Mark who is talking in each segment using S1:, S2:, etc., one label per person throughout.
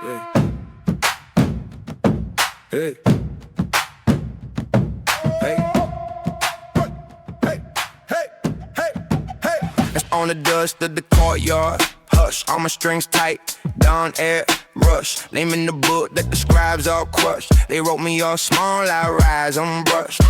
S1: Hey. It's on the dust of the courtyard. Hush, all my strings tight, down air, rush. Name in the book that describes all crushed. They wrote me all small, I rise unbrushed.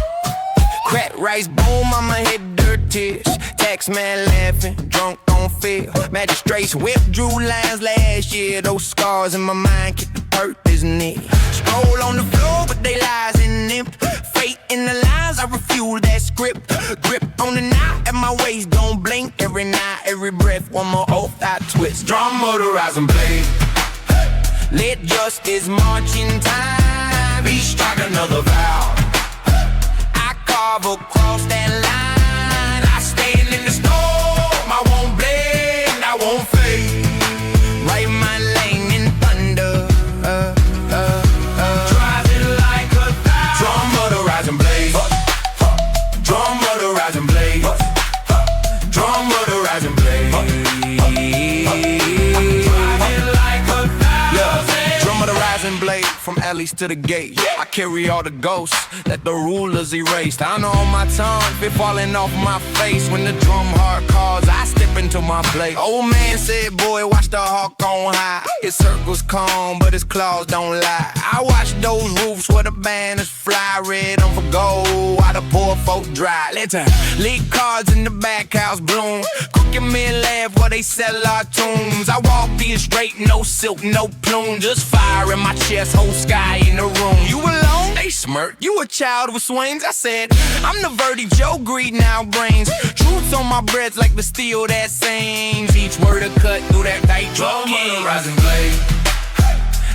S1: Crack rice, boom, I'ma hit dirt tears. Tax man laughing, drunk on fear. Magistrates whip, drew lines last year. Those scars in my mind keep the purpose near. Scroll on the floor, but they lies in them. Fate in the lines, I refuse that script. Grip on the knot at my waist, don't blink. Every night, every breath, one more oath I twist. Drum motorizing blade. Let justice march in time. Each strike another vow. I carve across that line. I stand in the storm. I won't blend, I won't fade. Write my lane in thunder. Drive it like a thousand. Drum motorizing blade. Drum motorizing blade. Drum motorizing blade. Drive it like a thousand. Drum motorizing blade. From alleys to the gate, I carry all the ghosts that the rulers erased. I know my tongue fit falling off my face. When the drum heart calls, I step into my place. Old man said, boy, watch the hawk on high. His circles calm, but his claws don't lie. I watch those roofs where the banners fly. Red on for gold, while the poor folk dry. Let's leak cards in the back house bloom. Cook your meal lab while they sell our tunes. I walk in straight, no silk, no plume. Just fire in my chest, whole sky in the room. You alone? They smirk. You a child with swings? I said, I'm the Verdi Joe, greed now brains. Truths on my breath like the steel that sings. Each word a cut through that tight drum motorizing blade.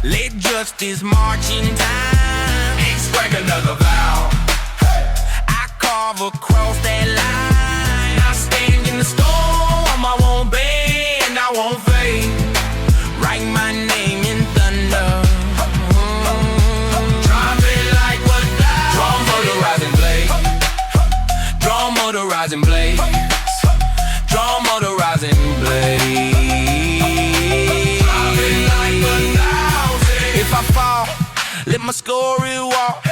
S1: Let justice march in time. Ain't strike another vow. I carve across that line. I stand in the storm. I won't bend, I won't fade. Write my name in thunder. Motorizing blades, drum motorizing blades. If I fall, let my story walk.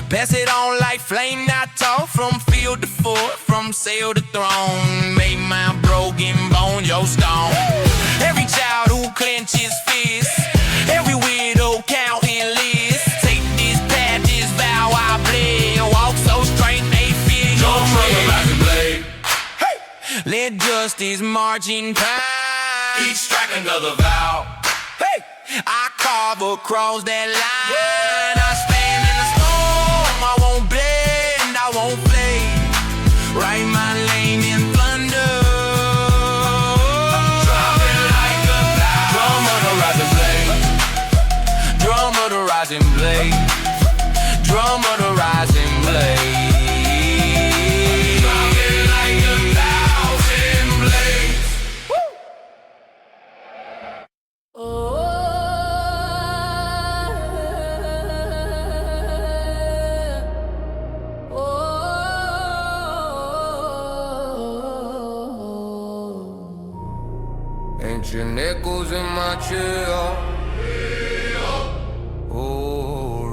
S1: Pass it on like flame, not talk. From field to fort, from sail to throne. Make my broken bones your stone. Every child who clenches fists, every widow counting lists. Take this path, this vow I pledge. Walk so straight they fear your tread. Let justice march in time. Each strike another vow. Hey, I carve across that line. I stand in the storm. I won't blend, I won't fade. Write my lane in thunder. Drop it like a thousand. Drum motorizing blade. Drum motorizing blade. Drum motorizing blade. Ancient echoes in my chair. Oh,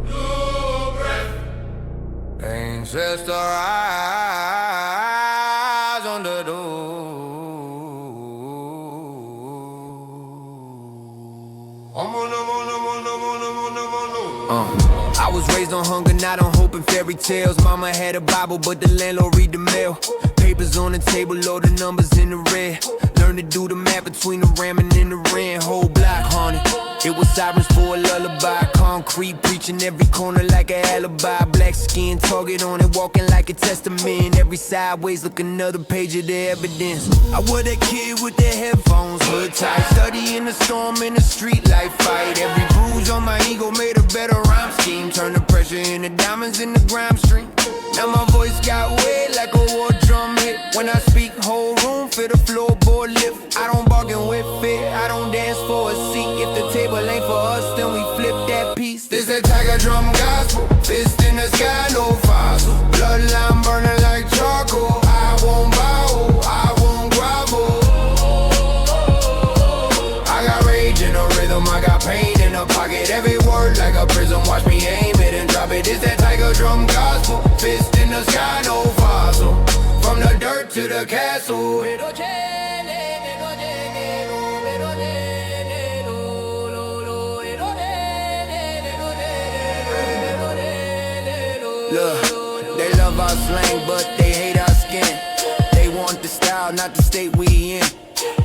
S1: Lord. Ancestor eyes on the door. I was raised on hunger, not on hope and fairy tales. Mama had a Bible, but the landlord read the mail. Papers on the table, all the numbers in the red. Learn to do the math between the ramming and the rent. Whole block haunted. It was sirens for a lullaby. Concrete preaching every corner like a alibi. Black skin, target on it, walking like a testament. Every sideways, look another page of the evidence. I was that kid with the headphones, hood tight. Study in the storm, in the street life fight. Every bruise on my ego made a better rhyme scheme. Turn the pressure into diamonds in the grime stream. Now my voice got wet like a war drum hit. When I speak, whole room feel the floorboard lift. I don't bargain with it, I don't dance for a seat. If the table ain't for us, then we flip that piece. This that tiger drum gospel, fist in the sky, no fossil. Bloodline burning like charcoal. I won't bow, I won't grovel. I got rage in the rhythm, I got pain pocket. Every word like a prism, watch me aim it and drop it. It's that tiger drum gospel, fist in the sky, no fossil. From the dirt to the castle. Look, they love our slang, but they hate our skin. They want the style, not the state we in.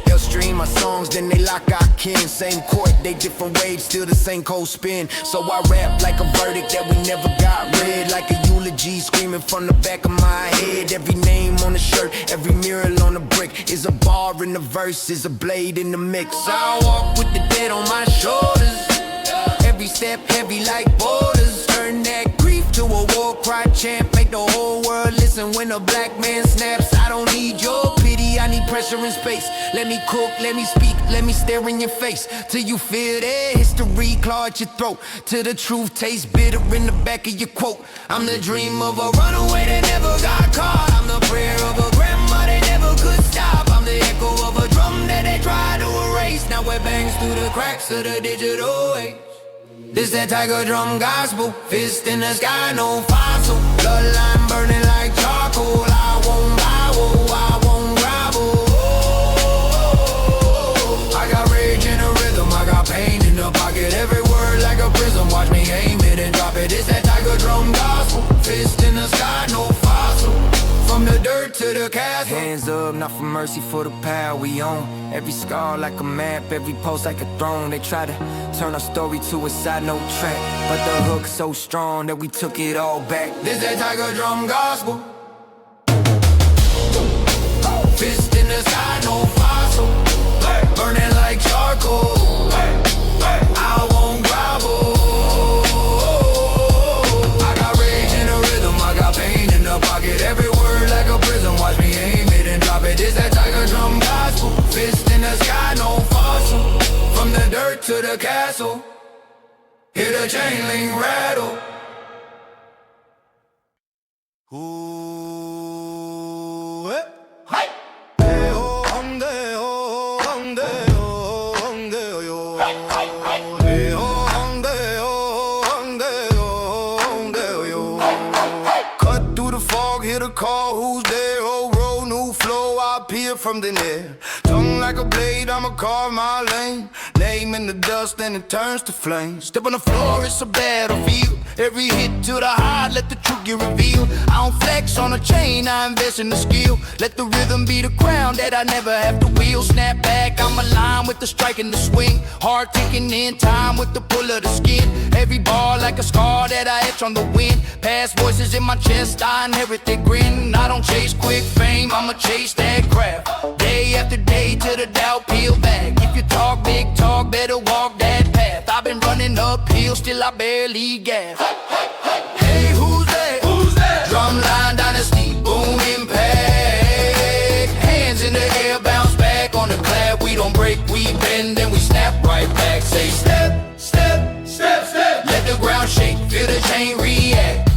S1: They'll stream my songs, then they lock our kin. Same court, they different waves, still the same cold spin. So I rap like a verdict that we never got read. Like a eulogy screaming from the back of my head. Every name on the shirt, every mural on the brick is a bar in the verse, is a blade in the mix. I walk with the dead on my shoulders. Every step heavy like boulders. Turn that grief to a war cry chant. Make the whole world listen when a black man snaps. I don't need your pity, I need pressure and space. Let me cook, let me speak, let me stare in your face. Till you feel that history claw at your throat. Till the truth tastes bitter in the back of your quote. I'm the dream of a runaway that never got caught. I'm the prayer of a grandma that never could stop. I'm the echo of a drum that they tried to erase. Now it bangs through the cracks of the digital age. This that tiger drum gospel, fist in the sky, no fossil. Bloodline burning like charcoal. I won't bobble, I won't grovel. I got rage in the rhythm, I got pain in the pocket. Every word like a prism, watch me aim it and drop it. This that tiger drum gospel, fist in the sky, no fossil. From the dirt to the castle. Hands up, not for mercy, for the power we own. Every scar like a map, every post like a throne. They try to turn our story to a side note track, but the hook's so strong that we took it all back. This that tiger drum gospel. Fist in the sky, no fossil. Burning like charcoal. I won't grovel. I got rage in the rhythm, I got pain in the pocket. Every word like a prism, watch me aim it and drop it. This that tiger drum gospel. Fist in the sky, no fossil. From the dirt to the castle, hear the chain link rattle. Ooh, hey. Hey, oh, hum, de, oh, hum, de, oh, hum, de, oh, hey, oh, hum, de, oh, hum, de, oh, hum, de, oh. Cut through the fog, hear the call, who's there? Oh, roll, new flow, I appear from the air. Tongue like a blade, I'ma carve my lane. Name in the dust and it turns to flame. Step on the floor, it's a battlefield. Every hit to the heart, let the truth get revealed. I don't flex on a chain, I invest in the skill. Let the rhythm be the crown that I never have to wield. Snap back, I'm aligned with the strike and the swing. Heart ticking in time with the pull of the skin. Every bar like a scar that I etch on the wind. Past voices in my chest, I inherit their grin. I don't chase quick fame, I'ma chase that craft. Day after day till the doubt peel back. If you talk big talk, better walk that path. I've been running uphill, still I barely gas. Hey, who's that? Who's that? Drumline Dynasty, boom impact. Hands in the air, bounce back on the clap. We don't break, we bend, then we snap right back. Say step, step, step, step. Let the ground shake, feel the chain react.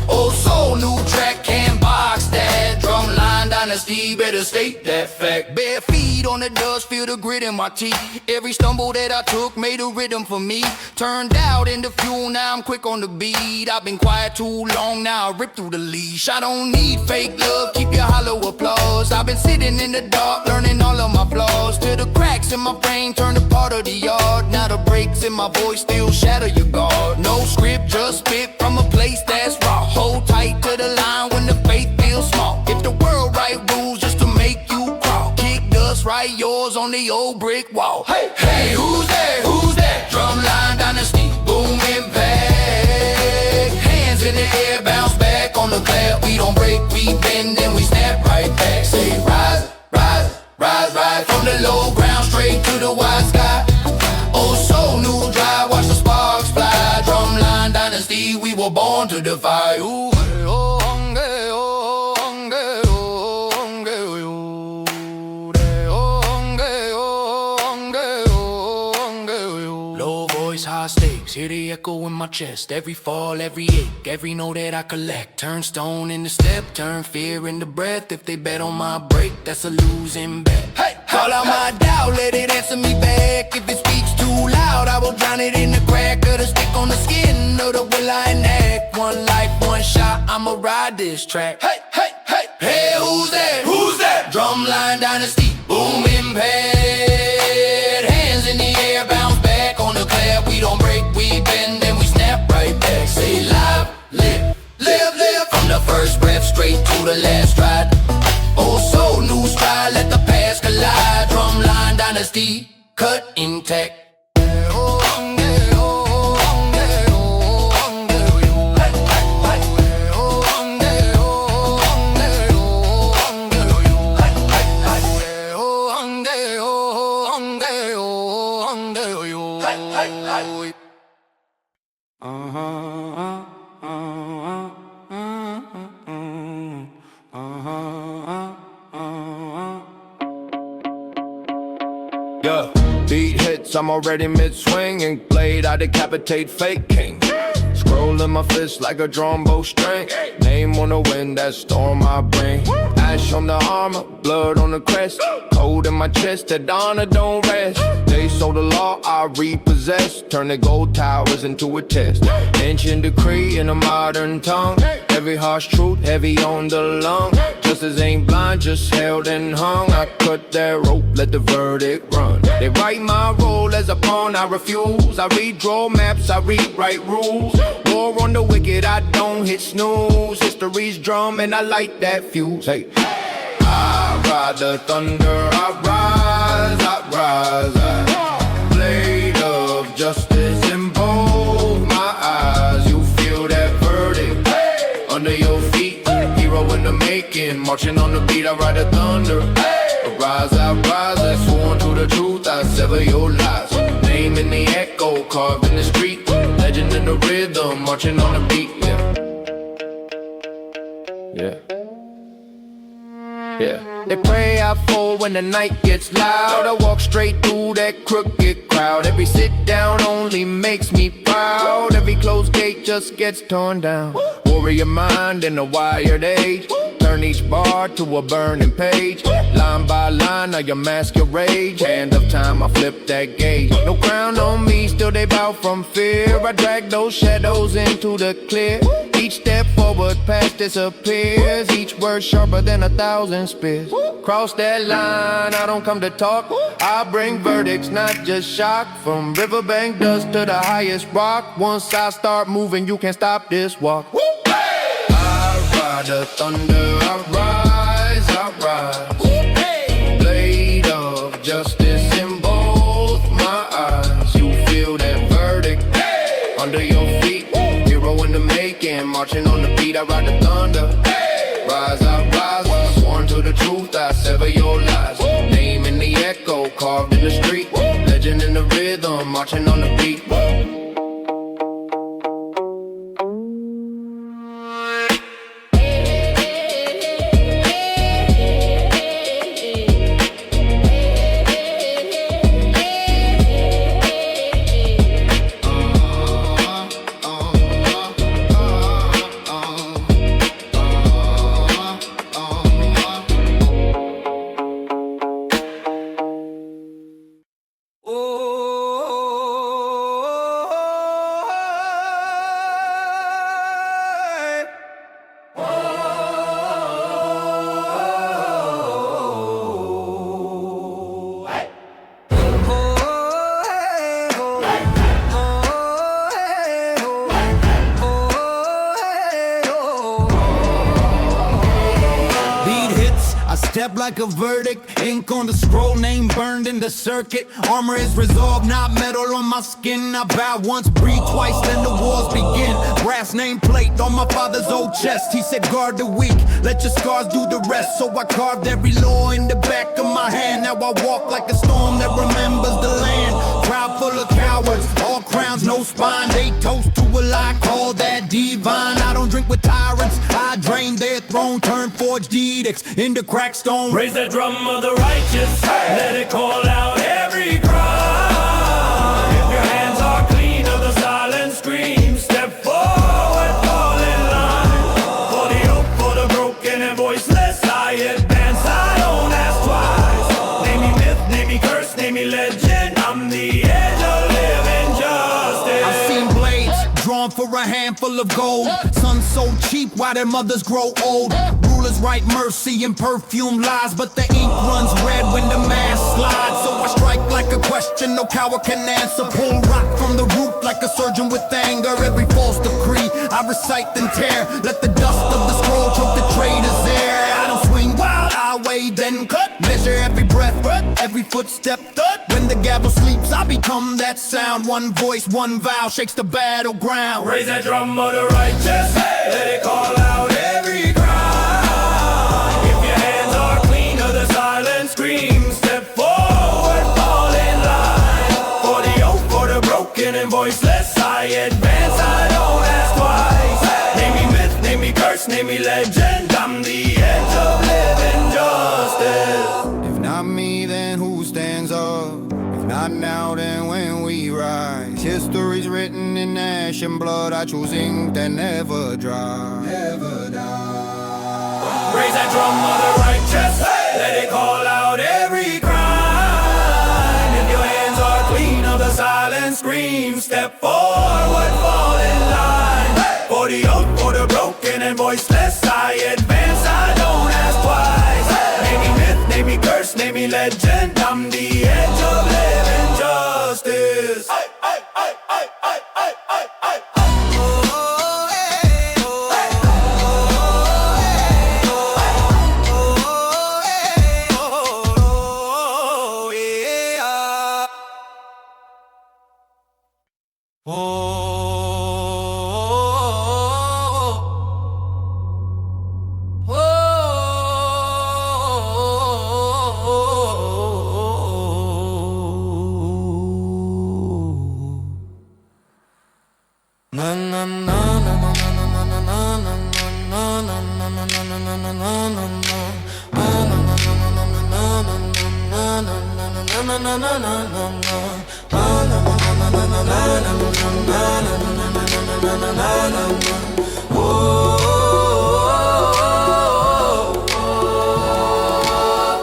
S1: Old soul, new track, can't box that. Drumline Dynasty, better state that fact. Bare feet on the dust, feel the grit in my teeth. Every stumble that I took made a rhythm for me. Turned out into fuel, now I'm quick on the beat. I've been quiet too long, now I rip through the leash. I don't need fake love, keep your hollow applause. I've been sitting in the dark, learning all of my flaws. Till the cracks in my brain turn to part of the yard. Now the breaks in my voice still shatter your guard. No script, just spit from a place that's raw. Hold tight to the line when the faith feels small. If the world write rules just to make you crawl, kick dust, write yours on the old brick wall. Hey, hey, who's that? Who's that? Drumline Dynasty, boom impact. Hands in the air, bounce back on the clap. We don't break, we bend, then we snap right back. Say rise, rise, rise, rise. From the low ground straight to the wide sky. Oh, so new drive, watch the sparks fly. Drumline Dynasty, we were born to defy. Ooh, oh, hungry, oh, hungry, oh, hungry, oh, oh, hungry, oh, hungry, oh, hungry, oh. Low voice, high stakes, hear the echo in my chest. Every fall, every ache, every note that I collect. Turn stone into step, turn fear into breath. If they bet on my break, that's a losing bet. Hey, call out my doubt, let it answer me back. If it speaks too loud, I will drown it in the crack this track. Hey, hey, hey, hey, who's that? Who's that? Drumline Dynasty, booming pad. Hands in the air, bounce back on the clap. We don't break, we bend, then we snap right back. Say live, live, live, live. From the first breath straight to the last stride. Oh, so new stride, let the past collide. Drumline Dynasty, cut intact. Yeah, beat hits, I'm already mid-swing. Ink blade, I decapitate fake king. Scroll in my fist like a drum bowstring. Name on the wind that storm I bring. Ash on the armor, blood on the crest. Cold in my chest, that honor don't rest. They sold the law, I repossess. Turn the gold towers into a test. Ancient decree in a modern tongue. Heavy harsh truth, heavy on the lung. Justice ain't blind, just held and hung. I cut that rope, let the verdict run. They write my role as a pawn, I refuse. I redraw maps, I rewrite rules. War on the wicked, I don't hit snooze. History's drum and I light that fuse. Hey, I ride the thunder, I rise, I rise. I blade of justice in both my eyes. You feel that verdict under your feet. Hero in the making, marching on the beat. I ride the thunder. I rise, sworn to the truth. I sever your lies. Name in the echo, carved in the street. Legend in the rhythm, marching on the beat. Yeah. Yeah. They pray I fall when the night gets loud. I walk straight through that crooked crowd. Every sit down only makes me proud. Every closed gate just gets torn down. Warrior mind in a wired age. Turn each bar to a burning page. Line by line, I unmask your rage. Hand of time, I flip that gauge. No crown on me, still they bow from fear. I drag those shadows into the clear. Each step forward, past disappears. Each word sharper than 1,000 spears. Cross that line, I don't come to talk. I bring verdicts, not just shock. From riverbank dust to the highest rock. Once I start moving, you can't stop this walk. I ride the thunder, I rise, I rise. Blade of justice in both my eyes. You feel that verdict under your feet. Hero in the making, marching on the beat. I ride the thunder, rise, I rise. Sworn to the truth, I sever your lies. Name in the echo, carved in the street. Legend in the rhythm, marching on the beat.
S2: Step like a verdict, ink on the scroll, name burned in the circuit. Armor is resolved, not metal on my skin. I vow once, breathe twice, then the wars begin. Brass nameplate on my father's old chest. He said guard the weak, let your scars do the rest. So I carved every law in the back of my hand. Now I walk like a storm that remembers the land. Crowd full of cowards, all crowns, no spine. They toast to a lie, call that divine. I don't drink with tyrants, I drain their throne. Turn forged edicts into cracked stone.
S3: Raise the drum of the righteous, let it call out every crime. If your hands are clean of the silent scream, step forward, fall in line. For the hope, for the broken and voiceless, I advance, I don't ask twice. Name me myth, name me curse, name me legend. I'm the edge of living justice.
S2: I've seen blades drawn for a handful of gold. Sons so cheap, why their mothers grow old. Rulers write mercy and perfume lies, but the ink runs red when the mask slides. So I strike like a question no coward can answer. Pull rock from the roof like a surgeon with anger. Every false decree I recite then tear. Let the dust of the scroll choke the traitors there. I don't swing wild, I weigh then cut. Measure every breath, every footstep, thud. When the gavel sleeps, I become that sound. One voice, one vow shakes the battleground.
S3: Raise that drum of the righteous, let it call out every cry. If your hands are clean of the silent scream, step forward, fall in line. For the oath, for the broken and voiceless, I advance, I don't ask twice. Name me myth, name me curse, name me legend. I'm the edge of living justice.
S2: If not me, then who stands up? If not now, then when we rise. History's written in ash and blood. I choose ink that never dries. Never die.
S3: Raise that drum of the righteous, let it call out every crime. If your hands are clean of the silent scream, step forward, fall in line. For the oath, for the broken and voiceless, I advance, I don't ask twice. Name me myth, name me curse, name me legend. I'm the edge of living justice.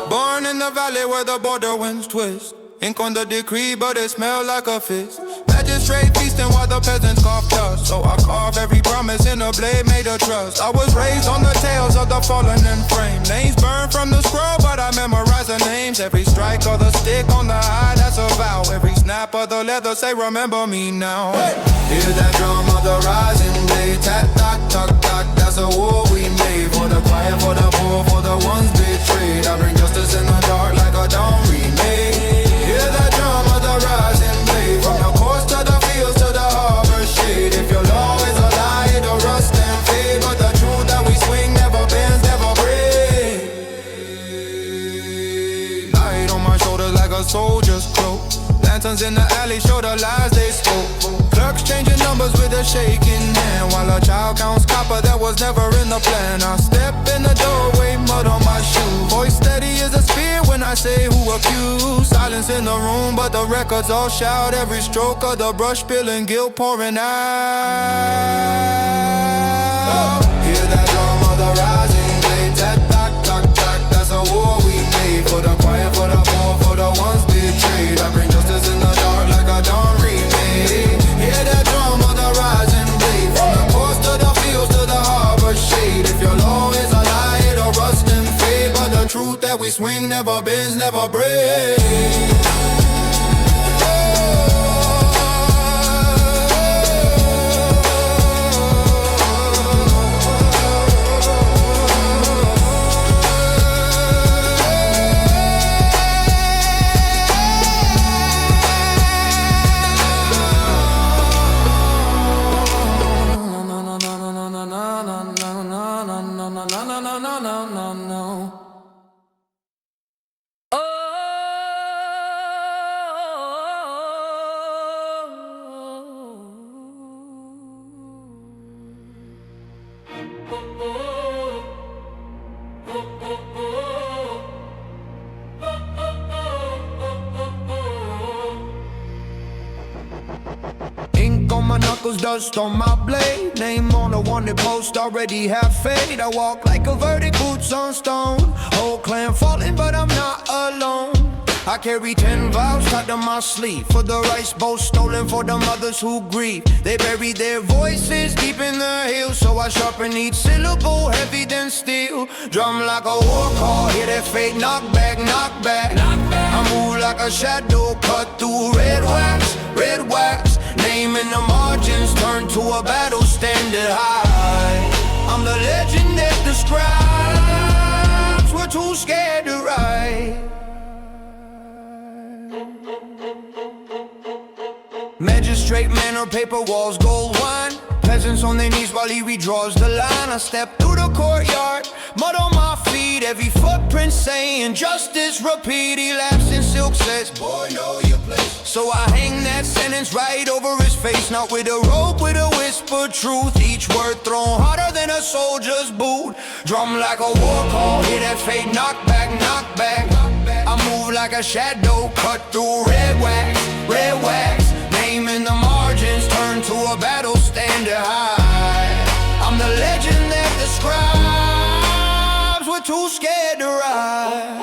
S2: Born in the valley where the border winds twist. Ink on the decree, but it smelled like a fist. Magistrate feasting while the peasants cough dust. So I carve every promise in a blade made of trust. I was raised on the tales of the fallen and framed. Names burned from the scroll, but I memorize the names. Every strike of the stick on the eye, that's a vow. Every snap of the leather say, remember me now. Hey. Hear that drum of the rising blade. Tat, tat, tat, tat, that's a war we made. For the quiet, for the poor, for the ones betrayed. I bring justice in the dark like a dawn remade. Hear that drum of the rising blade. From the course to the fields to the harbor shade. If your law is a lie, it'll rust and fade. But the truth that we swing never bends, never breaks. Light on my shoulders like a soldier's cloak. Lanterns in the alley show the lies they spoke. Clerks changing numbers with a shaking hand. While a child counts copper that was never in the plan. I step in the doorway, mud on my shoe. Voice steady as a spear when I say who accused. Silence in the room, but the records all shout. Every stroke of the brush spilling, guilt pouring out. Hear that drum of the rising blade. Tat, tat, tat, tat, that's a war we made. For the quiet, for the poor, for the ones betrayed. I bring justice in the dark like a dawn remade. Hear that drum of the rising blade. From the coast to the fields to the harbor shade. If your law is a lie, it'll rust and fade. But the truth that we swing never bends, never breaks. Dust on my blade, name on the wanted post already have fade. I walk like a verdict, boots on stone. Whole clan falling, but I'm not alone.
S1: I carry 10 vows tied to my sleeve for the rice bowl stolen for the mothers who grieve. They bury their voices deep in the hills, so I sharpen each syllable heavy than steel. Drum like a war call, hear that fate knock back, knock back. I move like a shadow cut through red wax, red wax. Name in the margins turn to a battle standard high. I'm the legend that the scribes were too scared to write. Magistrate manner, paper walls, gold wine. Peasants on their knees while he redraws the line. I step through the courtyard, mud on my feet, every footprint saying justice repeat. He laughs in silk, says, boy, know your place. So I hang that sentence right over his face, not with a rope, with a whispered truth. Each word thrown harder than a soldier's boot. Drum like a war call, hear that fate knock back, knock back. I move like a shadow cut through red wax, red wax. Name in the margins turn to a battle standard high. I'm the legend that the scribes were too scared to write.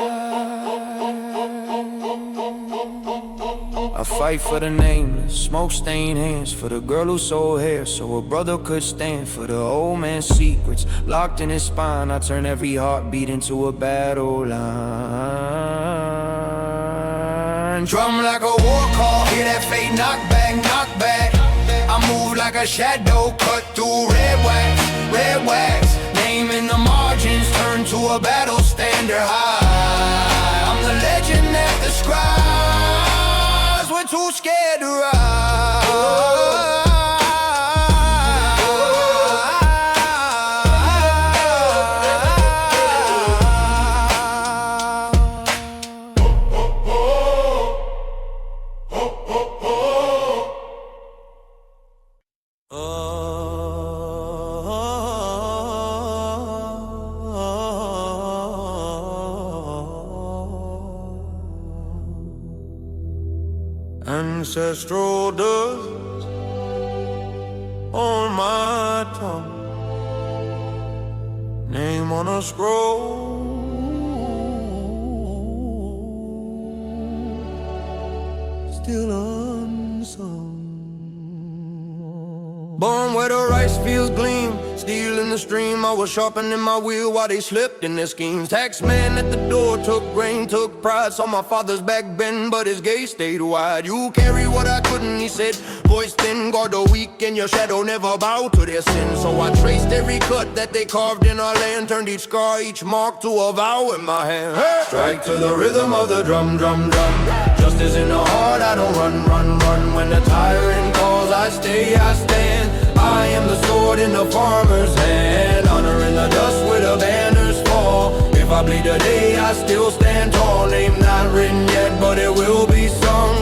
S1: I fight for the nameless, smoke-stained hands, for the girl who sold hair so a brother could stand, for the old man's secrets locked in his spine. I turn every heartbeat into a battle line. Drum like a war call, hear that fate knock back, knock back. I move like a shadow cut through red wax, red wax. Name in the margins turn to a battle standard high. I'm the legend that the scribes were too scared to write. Ancestral dust on my tongue, name on a scroll, still unsung. Born where the rice fields gleam, steel in the stream. I was sharpening my wheel while they slipped in their schemes. Tax man at the door took grain, took pride. Saw my father's back bend, but his gaze stayed wide. You carry what I couldn't, he said, voice thin, guard the weak, and your shadow never bow to their sin. So I traced every cut that they carved in our land, turned each scar, each mark to a vow in my hand. Hey! Strike to the rhythm of the drum, drum, drum. Justice in the heart, I don't run, run, run. When the tyrant calls, I stay, I stand. I am the sword in the farmer's hand, honor in the dust where the banners fall. If I bleed today, I still stand tall. Name not written yet, but it will be sung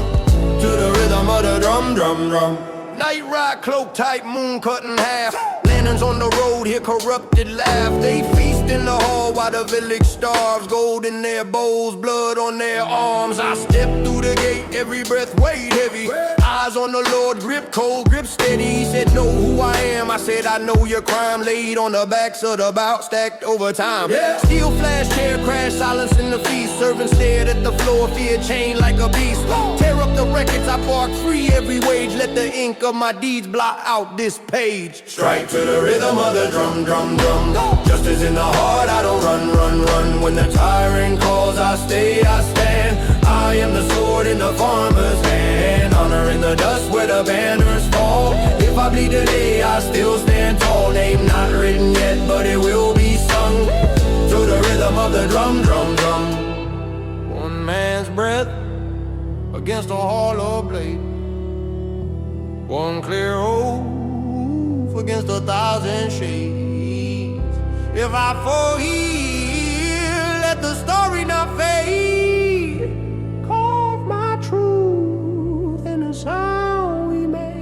S1: to the rhythm of the drum, drum, drum. Night ride, cloak tight, moon cut in half. Lanterns on the road, hear corrupted laugh. They feast in the hall while the village starves. Gold in their bowls, blood on their arms. I step through the gate, every breath weighed heavy. Eyes on the Lord, grip cold, grip steady. He said, know who I am. I said, I know your crime. Laid on the backs of the bout, stacked over time. Steel flash, chair crash, silence in the feast. Servant stared at the floor, fear chained like a beast. Tear up the records, I bark free every wage. Let the ink of my deeds blot out this page. Strike to the rhythm of the drum, drum, drum. Justice in the heart, I don't run, run, run. When the tyrant calls, I stay, I stand. I am the sword in the farmer's hand, honor in the dust where the banners fall. If I bleed today, I still stand tall. Name not written yet, but it will be sung to the rhythm of the drum, drum, drum. One man's breath against a hollow blade, one clear oath against 1,000 shades. If I fall here, let the story not fade. Carve my truth in the sound we made.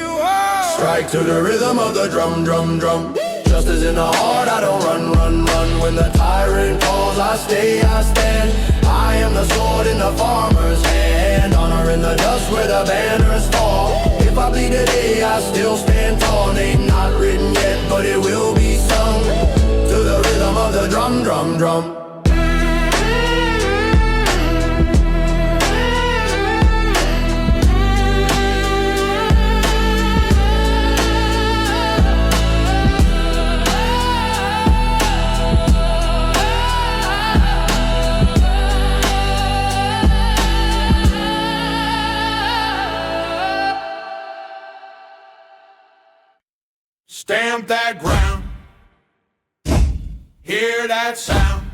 S1: Whoa. Strike to the rhythm of the drum, drum, drum. Justice in the heart, I don't run, run, run. When the tyrant calls, I stay, I stand. I am the sword in the farmer's hand, honor in the dust where the banners fall. If I bleed today, I still stand tall. Name not written yet, but it will be sung to the rhythm of the drum, drum, drum. Stamp that ground, hear that sound.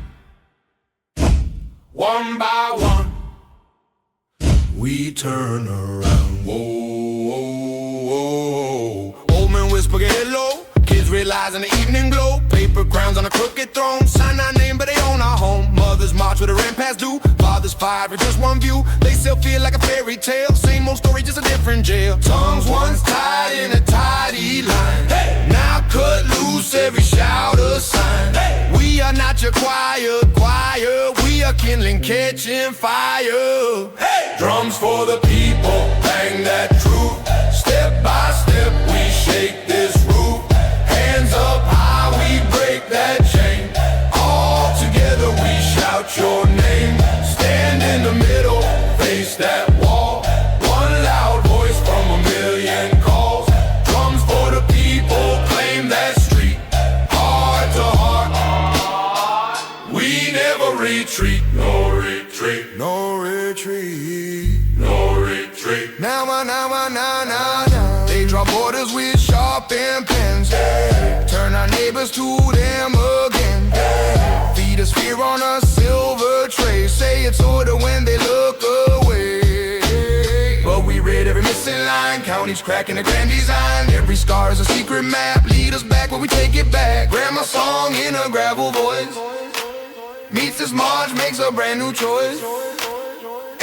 S1: One by one, we turn around. Whoa, whoa, whoa. Old men whisper hello, kids realize in the evening glow. Paper crowns on a crooked throne, sign our name but they own our home. Mothers march with a rent past due, fathers fired for just one view. They still feel like a fairy tale, same old story, just a different jail. Tongues once tied in a tidy line, hey, now cut loose, every shout a sign. Hey, we are not your choir, we are kindling, catching fire. Hey, drums for the people, bang that truth. Step by step we shake this roof. Hands up high, we break that chain. All together we shout your name. Stand in the middle, face that wall. One loud voice from a million calls. Drums for the people, claim that street. Heart to heart, we never retreat. No retreat, no retreat, no retreat. Now, they draw borders with sharpened pens. Turn our neighbors to them again. Feed us fear on a silver tray. Say it's order when they look away. But we read every missing line, count each crack in the grand design. Every scar is a secret map, lead us back where we take it back. Grandma's song in a gravel voice meets this march, makes a brand new choice.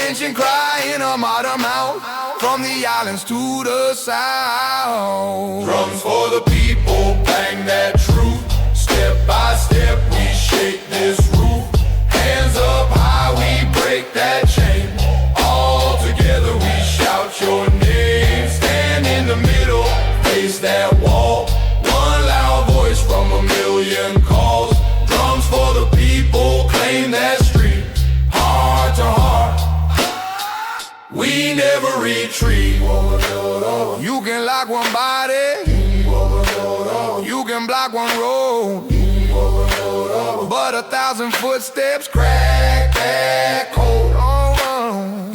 S1: Ancient cry in a modern mouth, from the islands to the south. Drums for the people, bang that truth. Step by step we shake this roof. Hands up high, we break that chain. All together we shout your name. Stand in the middle, face that wall. One loud voice from a million calls. Drums for the people, claim that street. Heart to heart, we never retreat. You can lock one body, you can block one road, but 1,000 footsteps crack that code.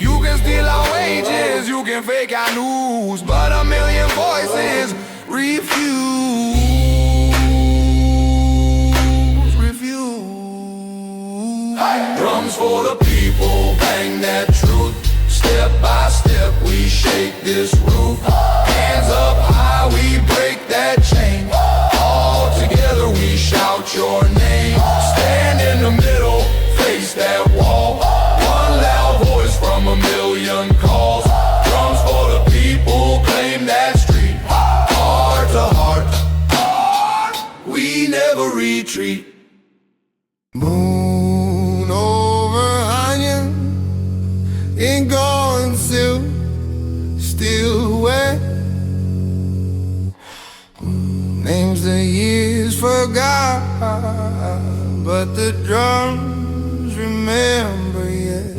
S1: You can steal our wages, you can fake our news, but a million voices refuse. Drums for the people, bang that truth. Step by step we shake this roof. Hands up high, we break that chain. All together we shout your name. Stand in the middle, face that wall. One loud voice from a million calls. Drums for the people, claim that street. Heart to heart, we never retreat. Moon overhanging, ain't going still wet. Names the years forgot, but the drums remember yet.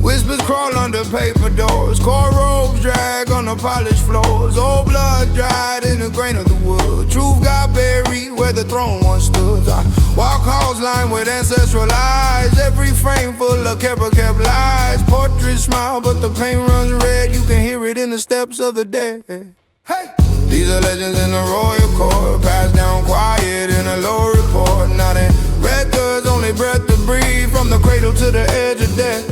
S1: Whispers crawl under paper doors, court robes drag on the polished floors. Old blood dried in the grain of the wood. Truth got buried where the throne once stood. I walk halls lined with ancestral eyes. Every frame full of kept lies. Portraits smile but the paint runs red. You can hear it in the steps of the dead. Hey! These are legends in the royal court, passed down quiet in a low report. Not in records, only breath to breathe, from the cradle to the edge of death.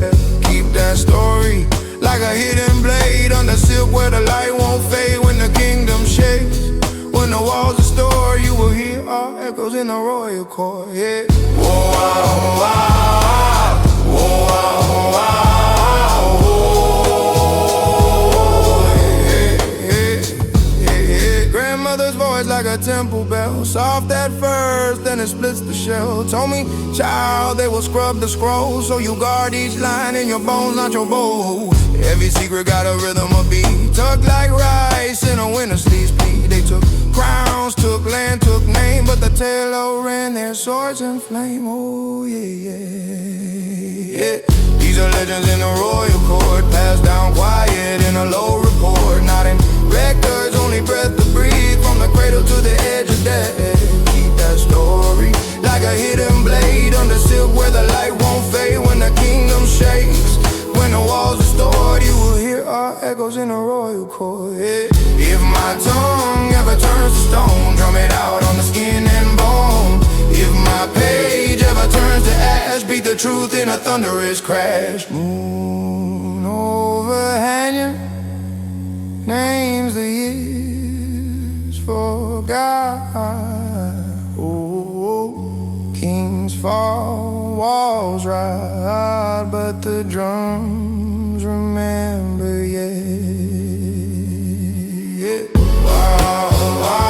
S1: Keep that story like a hidden blade under silk where the light won't fade when the kingdom shakes. When the walls are stored, you will hear our echoes in the royal court. Yeah. Whoa, wow, wow. Whoa, wow, wow. Grandmother's voice like a temple bell, soft at first, then it splits the shell. Told me, child, they will scrub the scrolls, so you guard each line in your bones, not your bow. Every secret got a rhythm, a beat, tucked like rice in a winter sleep speed. They took crowns, took land, took name, but the tail ran their swords in flame. Oh yeah, yeah, yeah. These are legends in the royal court, passed down quiet in a low report. Not in records, only breath to breathe, from the cradle to the edge of death. Keep that story like a hidden blade under silk where the light won't fade when the kingdom shakes. When the walls are stored, you will hear our echoes in the royal court. If my tongue truth in a thunderous crash. Moon overhanging, names the years forgot. Oh, kings fall, walls ride, but the drums remember yet. Yeah. Wow, wow.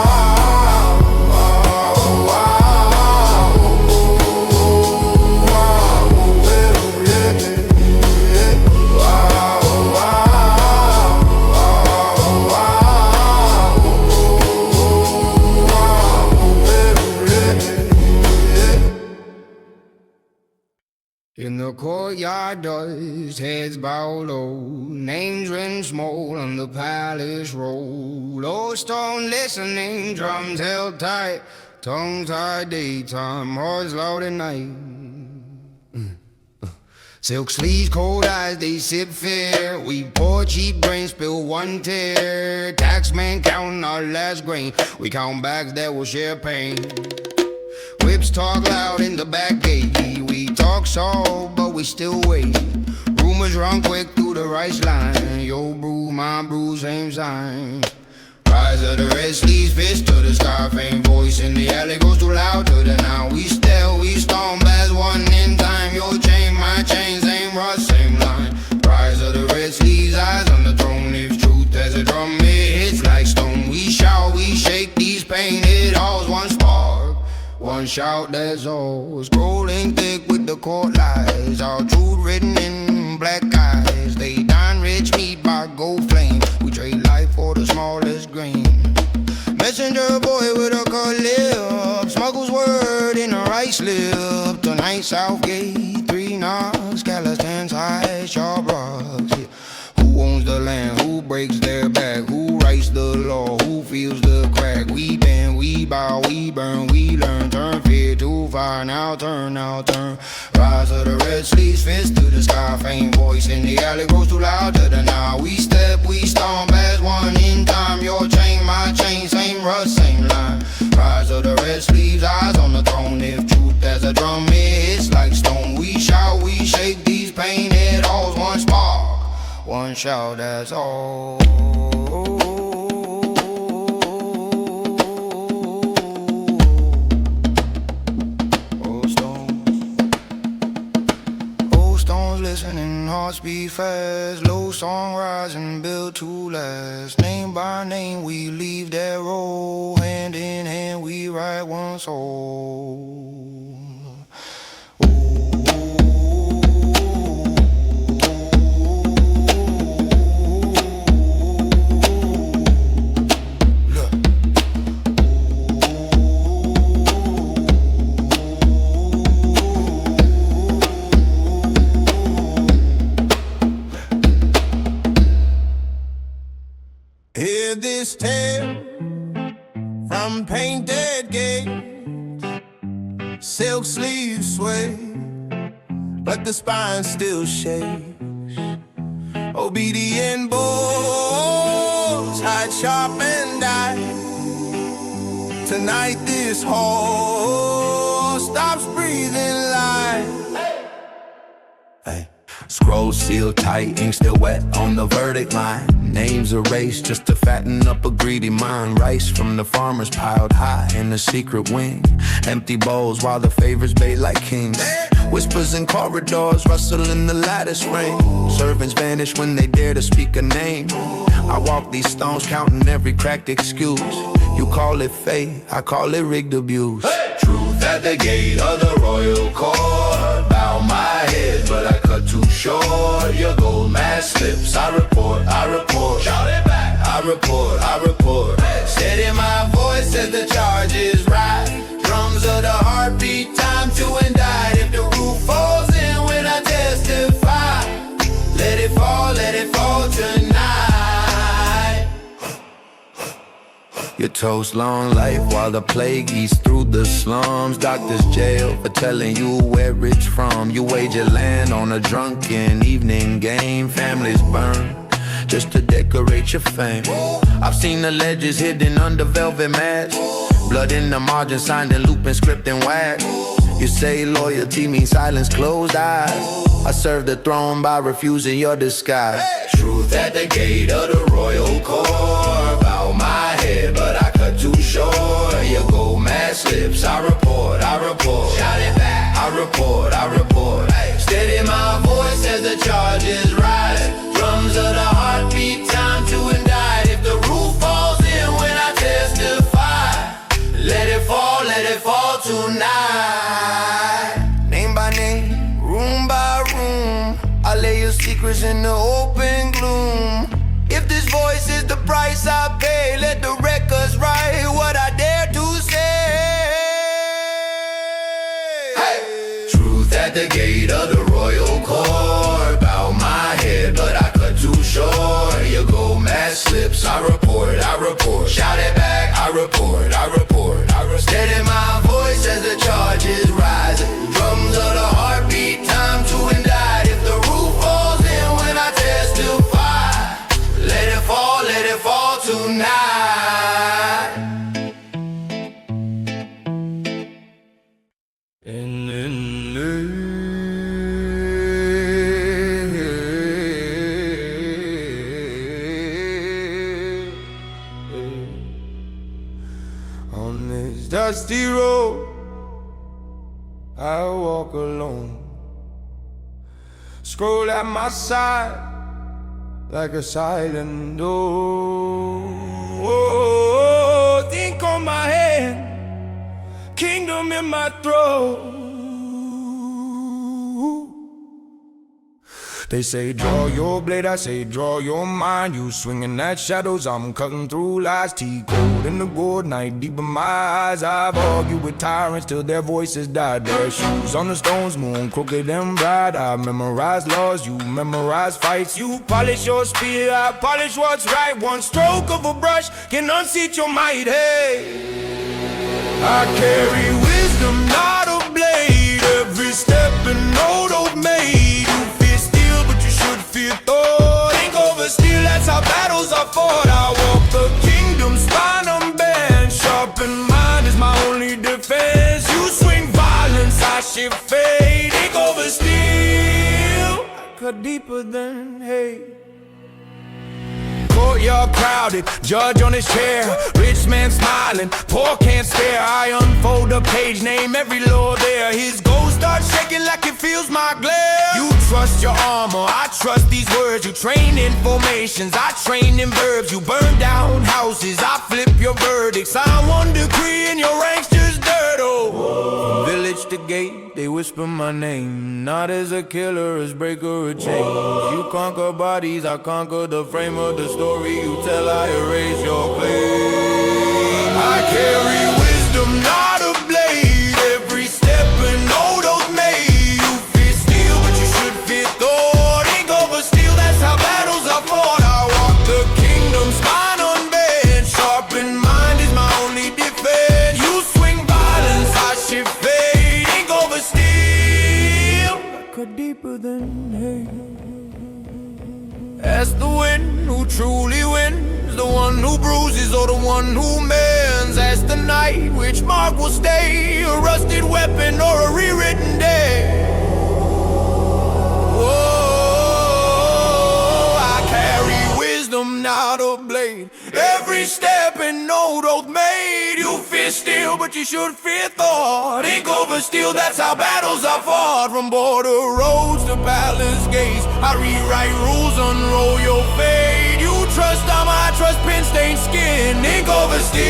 S1: In the courtyard, dust heads bow low, names written small on the palace roll. Old stone listening, drums held tight, tongue tied daytime, hearts loud at night. Silk sleeves, cold eyes, they sip fair. We pour cheap grain, spill one tear. Taxman counting our last grain, we count bags that will share pain. Whips talk loud in the back gate. We talk soft, but we still wait. Rumors run quick through the rice line. Your brew, my brew, same sign. Rise of the red sleeves, fist to the sky. Faint voice in the alley goes too loud to the now. We still, we storm as one in time. Your chain, my chain, same rust, same line. Rise of the red sleeves, eyes on the throne. If truth as a drum, it hits like stone. We shout, we shake these painted halls. One spark, one shout, that's all. Scrolling thick with the court lies. Our truth written in black eyes. They dine rich meat by gold flame. We trade life for the smallest grain. Messenger boy with a cut lip, smuggles word in a rice slip. Tonight Southgate, 3 knocks, Calisthans high, sharp rocks. Yeah. Who owns the land? Who breaks their back? Who writes the law? Who feels the crack? We bend, we bow, we burn, we learn. Turn fear to fire, now turn, now turn. Rise of the red sleeves, fist to the sky. Faint voice in the alley grows too loud to the now. We step, we stomp as one in time. Your chain, my chain, same rust, same line. Rise of the red sleeves, eyes on the throne. If truth as a drum, it's like stone. We shout, we shake these painted halls. One spark, one shout, that's all. Old stones listening, hearts beat fast. Low song rising, built to last. Name by name, we leave that road. Hand in hand, we write one soul. Hear this tale from painted gates. Silk sleeves sway, but the spine still shakes. Obedient bulls hide sharp and die. Tonight this hall stops breathing life. Hey. Scroll sealed tight, ink still wet on the verdict line. Names erased just to fatten up a greedy mind. Rice from the farmers piled high in the secret wing. Empty bowls while the favors bait like kings. Whispers in corridors rustle in the lattice ring. Servants vanish when they dare to speak a name. I walk these stones counting every cracked excuse. You call it fate, I call it rigged abuse. Hey! Truth at the gate of the royal court. Bow my head, but I cut too short. Your gold mask slips, I report, I report. Shout it back, I report, I report. Steady my voice as the charge is right. Drums of the heartbeat, time to indict. If the roof falls in when I testify, let it fall tonight. You toast long life while the plague eats through the slums. Doctors jail for telling you where it's from. You wager land on a drunken evening game. Families burn just to decorate your fame. I've seen the ledges hidden under velvet masks. Blood in the margin signed in looping script and wax.
S2: You say loyalty means silence, closed eyes. I serve the throne by refusing your disguise.
S3: Truth at the gate of the royal court. Bow my head, but I cut too short. You go mad slips, I report. Shout it back, I report. Steady my voice as the charges rise. Drums of the heartbeat, time to indict. If the roof falls in when I testify, let it fall tonight.
S2: Name by name, room by room, I lay your secrets in the open gloom. If this voice is the price I pay, let the records write what I dare to say.
S3: Hey. Truth at the gate of the royal court. Bow my head, but I cut too short. You go mad slips, I report. Shout it back, I report. Steady my voice as the charges rise. Drums of the heartbeat, time to indict. If the roof falls in when I testify, let it fall tonight.
S2: On this dusty road, I walk alone. Scroll at my side like a silent door. Oh, think on my hand, kingdom in my throat. They say draw your blade, I say draw your mind. You swinging at shadows, I'm cutting through lies. Tea cold in the gold night, deep in my eyes. I've argued with tyrants till their voices died. Their shoes on the stones, moon crooked and bright. I memorize laws, you memorize fights. You polish your spear, I polish what's right. One stroke of a brush can unseat your might. Hey, I carry wisdom, not a blade. Every step and note of made. Fear thought, ain't over steel, that's how battles are fought. I walk the kingdom, spine unbent. Sharpened mind is my only defense. You swing violence, I shift fate. Ain't over steel, cut deeper than hate. Courtyard crowded, judge on his chair. Rich man smiling, poor can't stare. I unfold a page, name every law there. His ghost starts shaking like it feels my glare. You trust your armor, I trust these words. You train in formations, I train in verbs. You burn down houses, I flip your verdicts. Sign one decree and your ranks just dirt. Oh, from village to gate, they whisper my name. Not as a killer, as breaker of chains. You conquer bodies, I conquer the frame of the story you tell. I erase your claim. I carry wisdom, not a blade. Every step an old oath made. You fear steel, but you should fear thought. Ain't over steel, that's how battles are fought. I walk the kingdom, spine unbent. Sharpened mind is my only defense. You swing violence, I shift fate. Ain't over steel, cut deeper than hate. Ask the wind who truly wins, the one who bruises or the one who mends. Ask the night which mark will stay, a rusted weapon or a rewritten day. Oh, I carry wisdom, not a blade. Every step an old oath made. You fear steel, but you should fear thought. Ink over steel, that's how battles are fought. From border roads to palace gates, I rewrite rules, unroll your fate. You trust armor, I trust pin-stained skin. Ink over steel.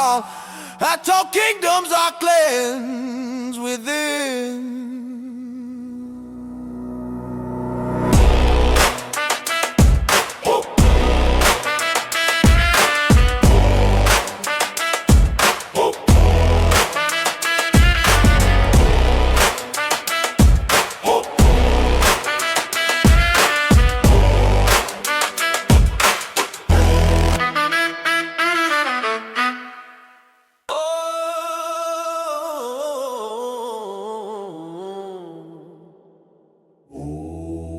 S2: Oh, I told kingdoms are cleansed within.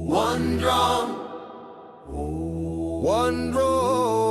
S2: One drum, one roll.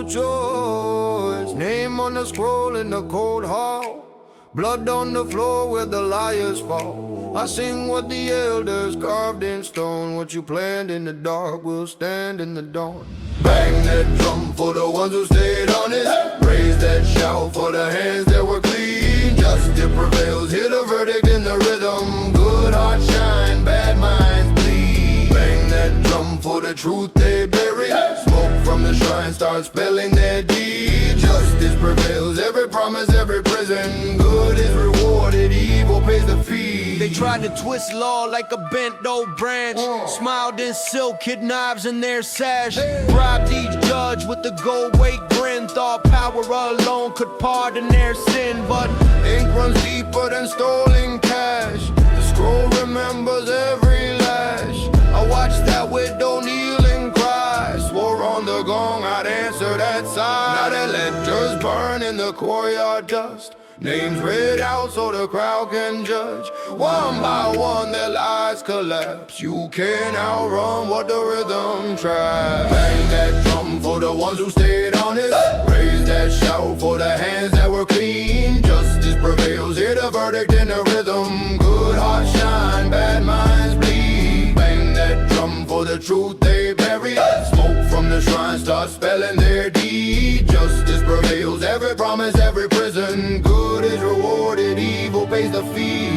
S1: no choice. Name on the scroll in the cold hall, blood on the floor where the liars fall. I sing what the elders carved in stone. What you planned in the dark will stand in the dawn. Bang that drum for the ones who stayed honest. Raise that shout for the hands that were clean. Justice prevails, hear the verdict in the rhythm. Good hearts shine, bad minds bleed. Bang that drum for the truth they bury. Smoke from the shrine starts spelling their deed. Justice prevails, every promise, every prison. Good is rewarded, evil pays the fee. They tried to twist law like a bent old branch. Smiled in silk, hid knives in their sash. Bribed each judge with the gold weight grin. Thought power alone could pardon their sin, but ink runs deeper than stolen cash. The scroll remembers every lash. I watched that widow kneel and cry. Swore on the gong I'd answer that side. Now their ledgers burn in the courtyard dust. Names read out so the crowd can judge. One by one their lives collapse. You can't outrun what the rhythm traps. Bang that drum for the ones who stayed honest. Raise that shout for the hands that were clean. Justice prevails, hear the verdict in the rhythm. Good hearts shine, bad minds bleed. Bang that drum for the truth they bury. Smoke from the shrine starts spelling their deed. Justice prevails, every promise, every prison. Good is rewarded, evil pays the fee.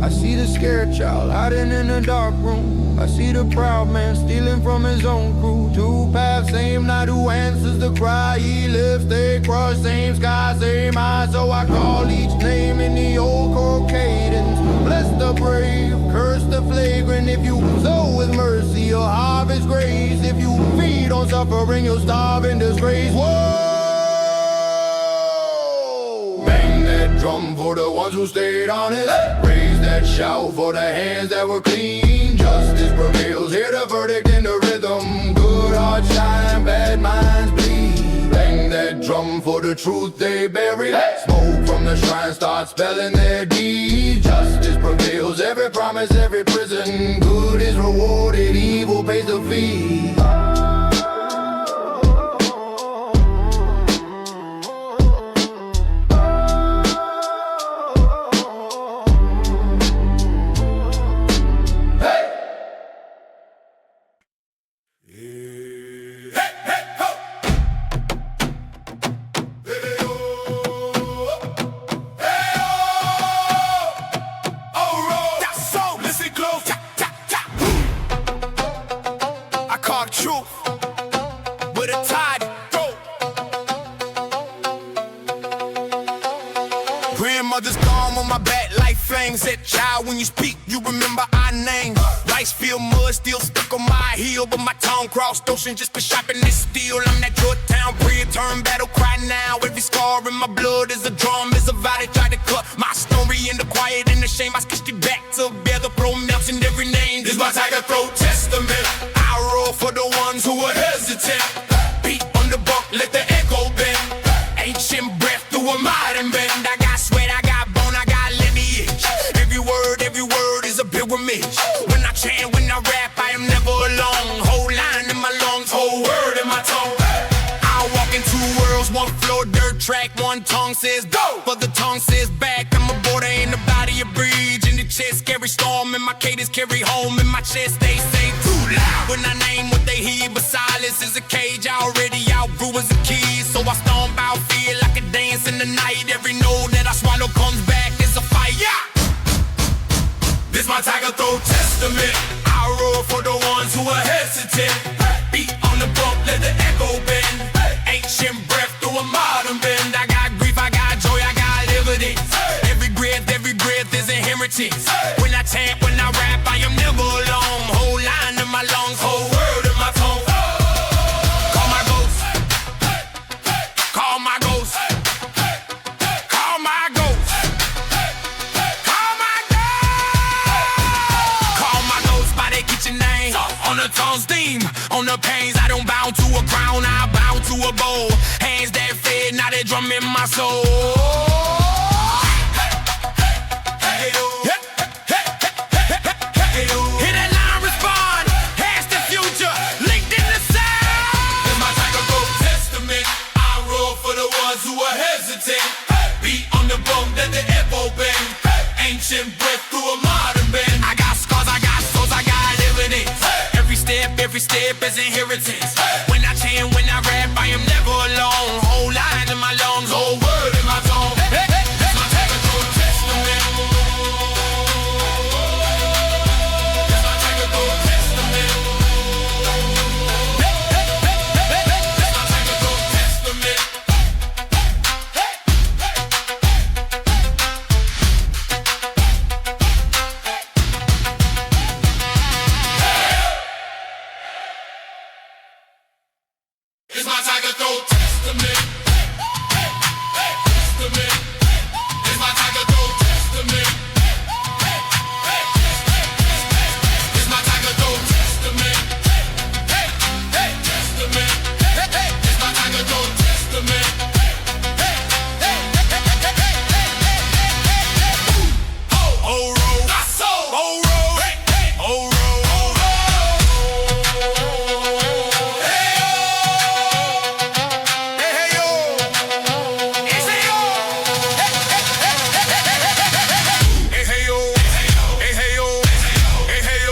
S1: I see the scared child hiding in a dark room. I see the proud man stealing from his own crew. Two paths, same night, who answers the cry? He lives, they crush, same sky, same eyes. So I call each name in the old chord cadence. Bless the brave, curse the flagrant. If you sow with mercy, you'll harvest grace. If you feed on suffering, you'll starve in disgrace. Whoa! Bang that drum for the ones who stayed honest. Raise that shout for the hands that were clean. Justice prevails, hear the verdict in the rhythm. Good hearts shine, bad minds bleed. Bang that drum for the truth they bury. Smoke from the shrine starts spelling their deed. Justice prevails, every promise, every prison. Good is rewarded, evil pays the fee. Truth with a tide throat. Grandmother's gone on my back like flames. That child, when you speak, you remember our name. Rice field mud still stuck on my heel, but my tongue crossed ocean just for shopping this steel. I'm that Georgetown pre-turn battle cry now. Every scar in my blood is a drum, is a vow they tried to cut my story in the quiet and the shame. I sketched it back together, pronouncing every name. This my tiger throat testament. I roar for the ones who are hesitant. Beat on the bump, let the echo bend. Ancient breath through a modern bend. I got sweat, I got bone, I got lineage. Every word is a pilgrimage. When I chant, when I rap, I am never alone. Whole line in my lungs, whole word in my tongue. I walk in two worlds, one floor, dirt track. One tongue says go, but the tongue says back. I'm a border in the body of breeze. In the chest, carry storm, and my cadence carry home. In my chest, they say too loud. When I name what they hear, but silence is a cage. I already outgrew as a kid, so I stomp out fear like a dance in the night. Every note that I swallow comes back as a fight. Yeah. This my tiger throat testament. I roar for the ones who are hesitant. Beat on the bump, let the echo bend. Ancient breath through a modern bend. I got grief, I got joy, I got evidence. Every breath is inheritance. When I chant, when I rap, I am never alone. Whole line in my lungs, whole word in my tongue. Call my ghost. Call my ghost. Call my ghost. Call my ghost. Call my ghost by their kitchen name. On the tongue's theme, on the pains, I don't bow to a crown, I bow to a bowl. Hands that fed, now they drum in my soul. Hear that line respond, past the future, linked in the sound. This my tiger throat testament. I tiger throat testament. Testament. It's my tiger throat testament. It's my tiger throat testament. Testament. It's my tiger throat testament. Oh, road, that's so. Oh, road, oh, road, oh, road. Hey, yo. Hey, hey, yo. Hey, hey, yo. Hey, hey, yo. Hey, hey, yo.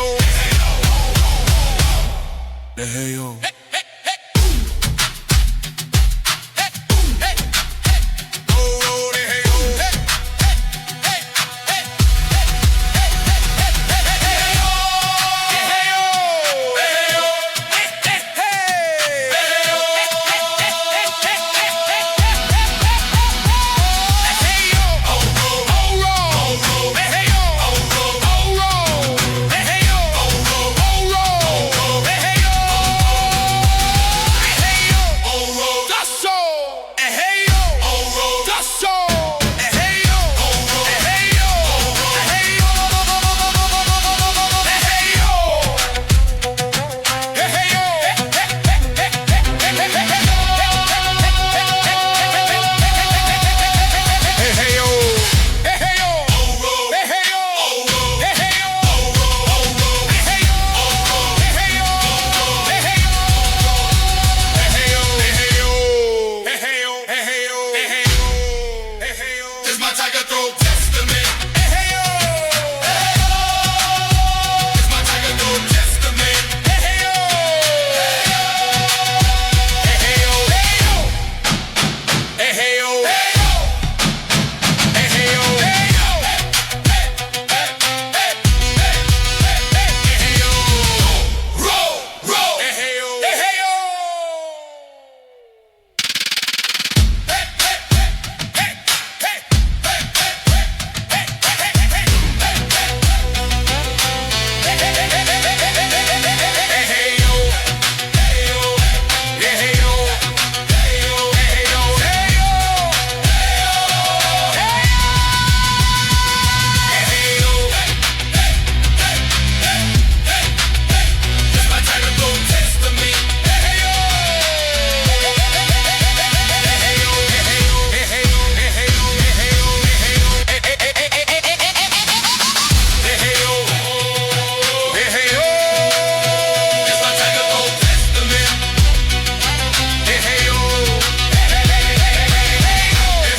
S1: Hey,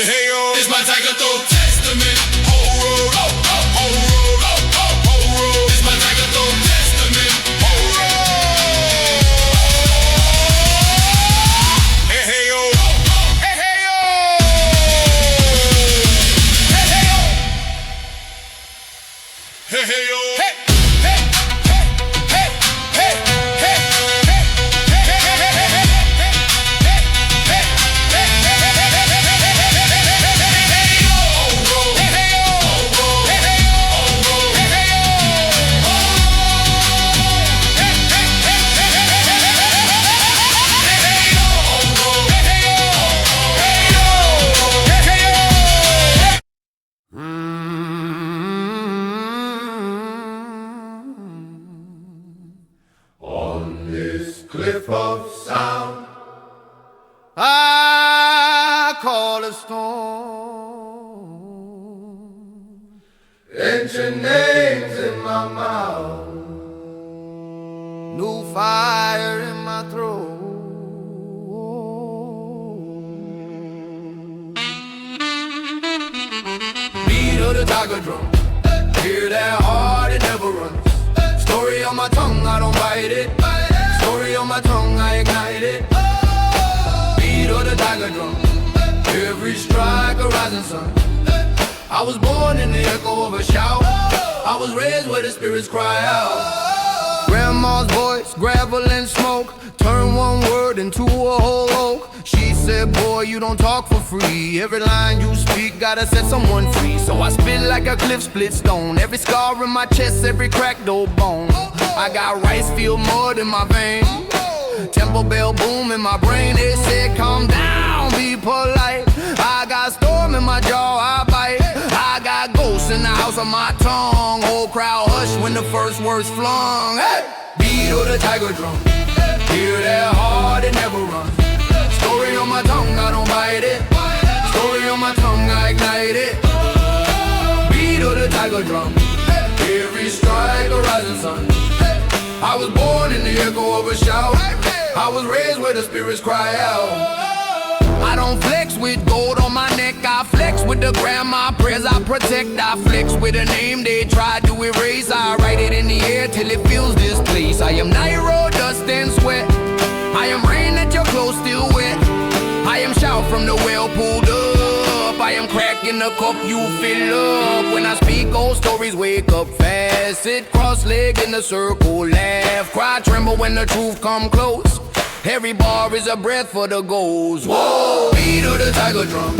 S1: hey, yo. It's my tiger throat testament. Whole road, oh, oh, whole road, oh, oh, whole road. It's my tiger throat testament. Whole road. Hey, hey, yo. Hey, hey, yo. Hey, hey, yo. Hey, hey, yo. Hey.
S2: cliff of sound. I call a storm. Ancient names in my mouth. New fire in my throat. Beat of the tiger drum. Hear that heart, it never runs. Story on my tongue, I don't bite it. Story on my tongue, I ignite it. Beat of the tiger drum. Every strike a rising sun. I was born in the echo of a shout. I was raised where the spirits cry out. Grandma's voice, gravel and smoke. Turn one word into a whole oak. She said, boy, you don't talk for free. Every line you speak gotta set someone free. So I spit like a cliff split stone. Every scar in my chest, every cracked old bone. I got rice field mud in my veins. Temple bell boom in my brain. They said, calm down, be polite. I got storm in my jaw, I bite. I got ghosts in the house of my tongue. Whole crowd hush when the first words flung. Hey! Beat of the tiger drum. Hear that heart, it never runs. Story on my tongue, I don't bite it. Story on my tongue, I ignite it. Beat of the tiger drum. Every strike a rising sun. I was born in the echo of a shout. I was raised where the spirits cry out. I don't flex with gold on my neck. I flex with the grandma prayers I protect. I flex with a name they tried to erase. I write it in the air till it fills this place. I am Nairo, dust and sweat. I am rain that your clothes still wet. I am shout from the well pulled up. I am cracking the cup you fill up. When I speak, old stories wake up fast. Sit cross-legged in a circle, laugh, cry, tremble when the truth come close. Every bar is a breath for the ghost. Whoa, beat of the tiger drum.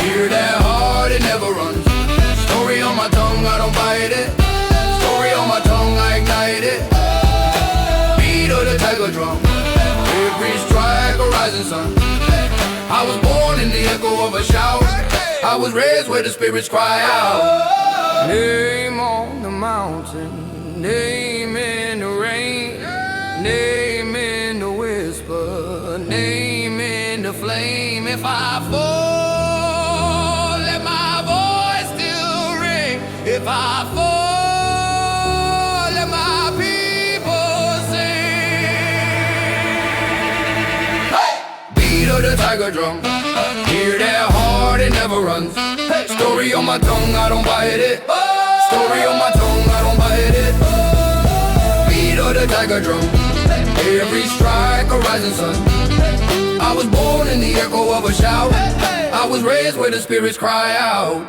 S2: Hear that heart, it never runs. Story on my tongue, I don't bite it. Story on my tongue, I ignite it. Beat of the tiger drum. Every strike a rising sun. I was born in the echo of a shout. I was raised where the spirits cry out. Name on the mountain, name in the rain, name in the whisper, name in the flame. If I fall, let my voice still ring. If I fall, let my people sing. Hey! Beat of the tiger drum. Hear that heart, it never runs. Hey! Story on my tongue, I don't bite it. Story on my tongue, I don't bite it. Beat of the tiger drum. Every strike a rising sun. I was born in the echo of a shout. I was raised where the spirits cry out.